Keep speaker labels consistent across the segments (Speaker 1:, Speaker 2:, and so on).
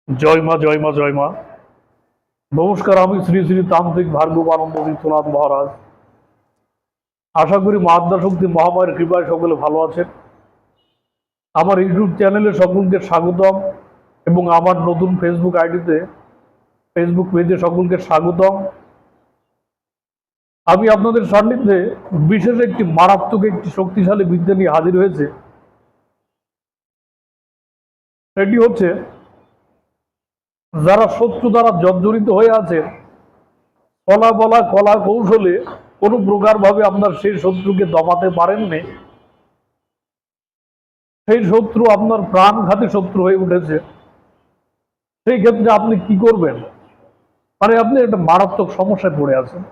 Speaker 1: জয় মা, জয় মা, জয় মা। নমস্কার, আমি শ্রী শ্রী তান্ত্রিক ভার্গবানন্দ তীর্থনাথ মহারাজ। আশা করি মা আদ্যাশক্তি মহামায়ের কৃপায় সকলে ভালো আছেন। আমার ইউটিউব চ্যানেলে সকলকে স্বাগতম এবং আমার নতুন ফেসবুক আইডিতে, ফেসবুক পেজে সকলকে স্বাগতম। আমি আপনাদের সান্নিধ্যে বিশেষ একটি মারাত্মক একটি শক্তিশালী বিদ্যা নিয়ে হাজির হয়েছে। সেটি হচ্ছে, যারা শত্রু দ্বারা জর্জরিত হয়ে আছে, কলা বলা কলা কৌশলে কোনো প্রকার ভাবে আপনার সেই শত্রুকে দমাতে পারেননি, সেই শত্রু আপনার প্রাণঘাতী শত্রু হয়ে উঠেছে, সেই ক্ষেত্রে আপনি কি করবেন? মানে আপনি একটা মারাত্মক সমস্যায় পড়ে আছেন,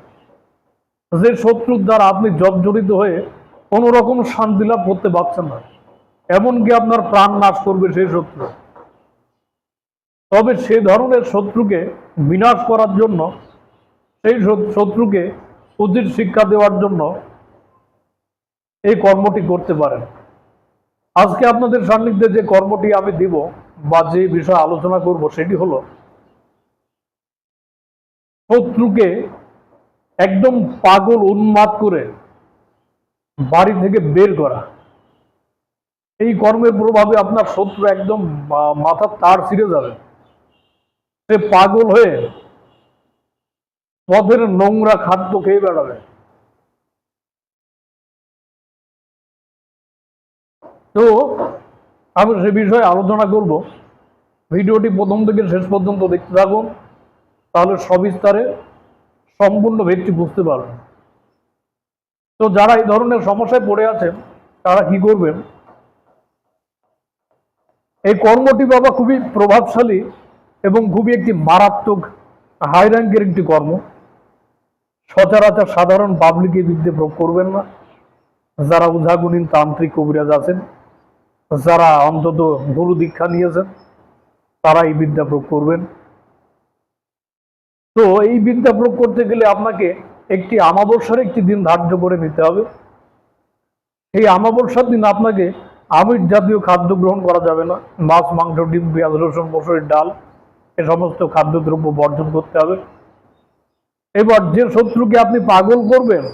Speaker 1: যে শত্রুর দ্বারা আপনি জর্জরিত হয়ে কোনো রকম শান্তি লাভ করতে পারছেন না, এমনকি আপনার প্রাণ নাশ করবে সেই শত্রু। তবে সেই ধরনের শত্রুকে বিনাশ করার জন্য, সেই শত্রুকে উচিত শিক্ষা দেওয়ার জন্য এই কর্মটি করতে পারেন। আজকে আপনাদের সান্নিধ্যে যে কর্মটি আমি দিব বা যে বিষয়ে আলোচনা করব সেটি হলো, শত্রুকে একদম পাগল উন্মাদ করে বাড়ি থেকে বের করা। এই কর্মের প্রভাবে আপনার শত্রু একদম মাথার তার ছিঁড়ে যাবে, সে পাগল হয়ে পথের নোংরা খাদ্য খেয়ে বেড়াবে। তো আমি সে বিষয়ে আলোচনা করব। ভিডিওটি প্রথম থেকে শেষ পর্যন্ত দেখতে থাকুন, তাহলে সবিস্তারে সম্পূর্ণ ভেদটি বুঝতে পারবেন। তো যারা এই ধরনের সমস্যায় পড়ে আছেন তারা কি করবেন? এই কর্মটি বাবা খুবই প্রভাবশালী এবং খুবই একটি মারাত্মক হাই র্যাঙ্কের একটি কর্ম। সচরাচর সাধারণ পাবলিক এই বিদ্যে প্রয়োগ করবেন না। যারা উঝাগুনিন তান্ত্রিক কবিরাজ আছেন, যারা অন্তত গুরু দীক্ষা নিয়েছেন, তারা এই বিদ্যা প্রয়োগ করবেন। তো এই বিদ্যা প্রয়োগ করতে গেলে আপনাকে একটি আমাবস্যার একটি দিন ধার্য করে নিতে হবে। এই আমাবস্যার দিন আপনাকে আমিষ জাতীয় খাদ্য গ্রহণ করা যাবে না। মাছ, মাংস, ডিম, পেঁয়াজ, রসুন, মসুরের ডাল, এ সমস্ত খাদ্যদ্রব্য বর্জন করতে হবে। এবার যে শত্রুকে আপনি পাগল করবেন,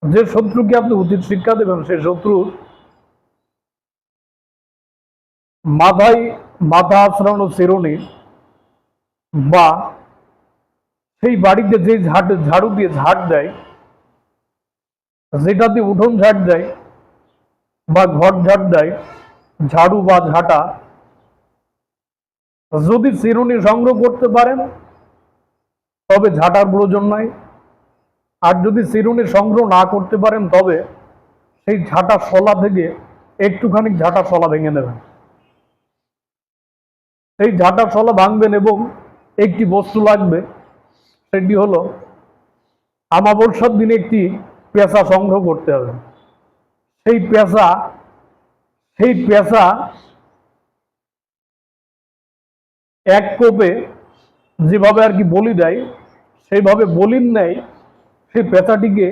Speaker 1: যে শত্রুকে আপনি উচিত শিক্ষা দেবেন, সেই শত্রুর মাথায় মাথা আঁচড়ানো চিরুনি, বা সেই বাড়িতে যে ঝাড়ু দিয়ে ঝাড় দেয়, যেটা দিয়ে উঠোন ঝাড় দেয় বা ঘর ঝাড় দেয়, ঝাড়ু বা ঝাঁটা, যদি চিরুনি সংগ্রহ করতে পারেন তবে ঝাঁটার প্রয়োজন নাই। আর যদি চিরুনি সংগ্রহ না করতে পারেন তবে সেই ঝাঁটা শলা থেকে একটুখানি ঝাঁটা শলা ভেঙে নেবেন। সেই ঝাঁটা শলা ভাঙবেন এবং একটি বস্তু লাগবে, সেটি হলো আমাবস্যার দিনে একটি পেঁচা সংগ্রহ করতে হবে। সেই পেঁচা এক কোপে যেভাবে আর কি বলি দেয়, সেইভাবে বলির নেয় সেই পেঁচাটিকে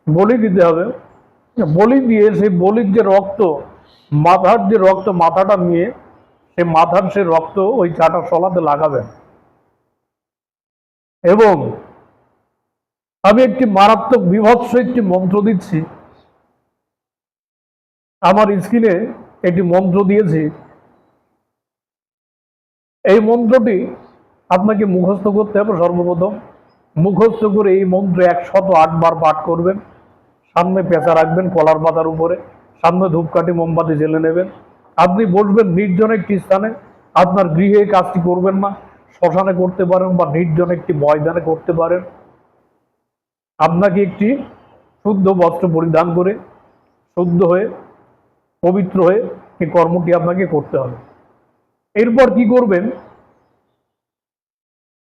Speaker 1: বলি দিতে হবে। বলি দিয়ে সেই বলির যে রক্ত, মাথার যে রক্ত, মাথাটা নিয়ে সেই মাথার সে রক্ত ওই চাটা শলাতে লাগাবেন। এবং আমি একটি মারাত্মক বিভৎস একটি মন্ত্র দিচ্ছি, আমার স্ক্রিনে একটি মন্ত্র দিয়েছি। এই মন্ত্রটি আপনাকে মুখস্থ করতে হবে। সর্বপ্রথম মুখস্থ করে এই মন্ত্র 108 বার পাঠ করবেন। সামনে পেঁচা রাখবেন কলার পাতার উপরে, সামনে ধূপকাঠি মোমবাতি জ্বেলে নেবেন। আপনি বসবেন নির্জন একটি স্থানে। আপনার গৃহে কাজটি করবেন না, শ্মশানে করতে পারেন বা নির্জন একটি ময়দানে করতে পারেন। আপনাকে একটি শুদ্ধ বস্ত্র পরিধান করে, শুদ্ধ হয়ে, পবিত্র হয়ে এই কর্মটি আপনাকে করতে হবে। এরপর কি করবেন?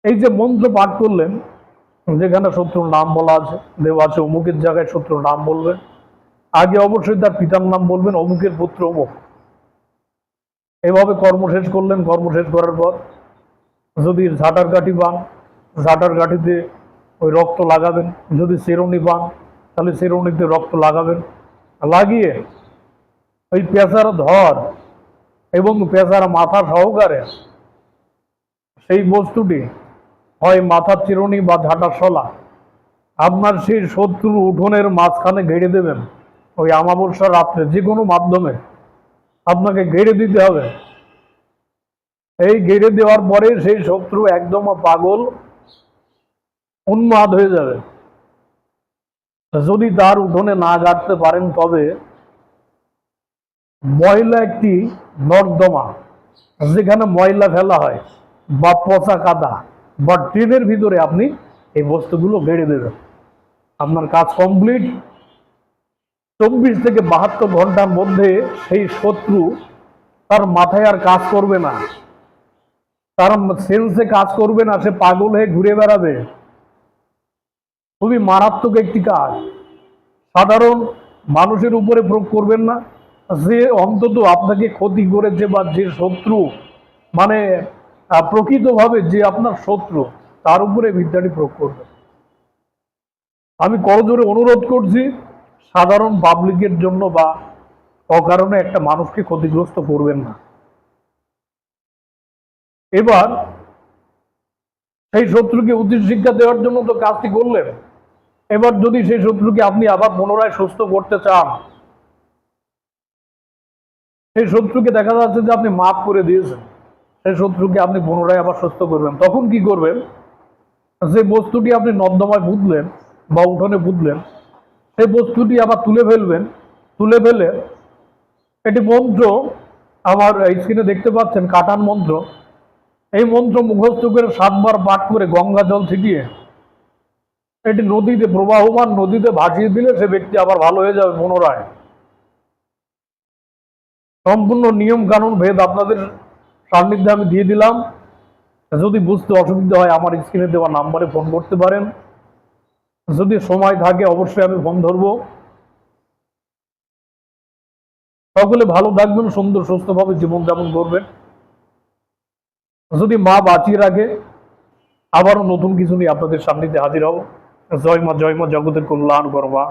Speaker 1: এই যে মন্ত্র পাঠ করলেন, যেখানে শত্রুর নাম বলা আছে, দেওয়া আছে অমুকের জায়গায় শত্রুর নাম বলবেন। আগে অবশ্যই তার পিতার নাম বলবেন, অমুকের পুত্র অমুক। এভাবে কর্ম শেষ করলেন। কর্ম শেষ করার পর যদি ঝাঁটার কাঠি পান, ঝাঁটার কাঠিতে ওই রক্ত লাগাবেন। যদি চিরুনি পান তাহলে চিরুনিতে রক্ত লাগাবেন। লাগিয়ে ওই পেঁচার ধর এবং পেঁচার মাথা সহকারে সেই বস্তুটি হয় মাথার চিরুনি বা ঝাঁটার শলা আপনার সেই শত্রুর উঠোনের মাঝখানে গেড়ে দেবেন। ওই অমাবস্যার রাত্রে যে কোনো মাধ্যমে আপনাকে গেড়ে দিতে হবে। এই গেড়ে দেওয়ার পরে সেই শত্রু একদম পাগল উন্মাদ হয়ে যাবে। যদি তার উঠোনে না গাড়তে পারেন তবে ময়লা একটি নর্দমা, যেখানে ময়লা ফেলা হয় বা পচা কাদা বা ট্রেনের ভিতরে আপনি এই বস্তুগুলো গেড়ে দেবেন। আপনার কাজ কমপ্লিট। 24 থেকে 72 ঘন্টার মধ্যে সেই শত্রু তার মাথায় আর কাজ করবে না, তার সেন্সে কাজ করবে না, সে পাগল হয়ে ঘুরে বেড়াবে। খুবই মারাত্মক একটি কাজ। সাধারণ মানুষের উপরে প্রয়োগ করবেন না, যে অন্তত আপনাকে ক্ষতি করেছে বা যে শত্রু মানে প্রকৃতভাবে যে আপনার শত্রু তার উপরে বিদ্যাটি প্রয়োগ করবেন। আমি করজোরে অনুরোধ করছি, সাধারণ পাবলিকের জন্য বা অকারণে একটা মানুষকে ক্ষতিগ্রস্ত করবেন না। এবার সেই শত্রুকে উচিত শিক্ষা দেওয়ার জন্য তো কাজটি করলেন। এবার যদি সেই শত্রুকে আপনি আবার পুনরায় সুস্থ করতে চান, সেই শত্রুকে দেখা যাচ্ছে যে আপনি মাফ করে দিয়েছেন, সেই শত্রুকে আপনি পুনরায় আবার সুস্থ করবেন, তখন কি করবেন? যে বস্তুটি আপনি নর্দমায় পুঁতলেন বা উঠোনে পুঁতলেন, সেই বস্তুটি আবার তুলে ফেলবেন। তুলে ফেলে এটি মন্ত্র, আমার স্ক্রিনে দেখতে পাচ্ছেন কাটান মন্ত্র, এই মন্ত্র মুখস্থ করে 7 বার পাঠ করে গঙ্গা জল ছিটিয়ে এটি নদীতে, প্রবাহমান নদীতে ভাসিয়ে দিলে সে ব্যক্তি আবার ভালো হয়ে যাবে পুনরায়। সম্পূর্ণ নিয়ম কানুন ভেদ আপনাদের সান্নিধ্যে আমি দিয়ে দিলাম। যদি বুঝতে অসুবিধা হয় আমার স্ক্রিনে দেওয়া নাম্বারে ফোন করতে পারেন। যদি সময় থাকে অবশ্যই আমি ফোন ধরবো। সকলে ভালো থাকবেন, সুন্দর সুস্থভাবে জীবনযাপন করবেন। যদি মা বাঁচিয়ে রাখে আবারও নতুন কিছু নিয়ে আপনাদের সান্নিধ্যে হাজির হব। জয় মা জগতের কল্যাণ করবা।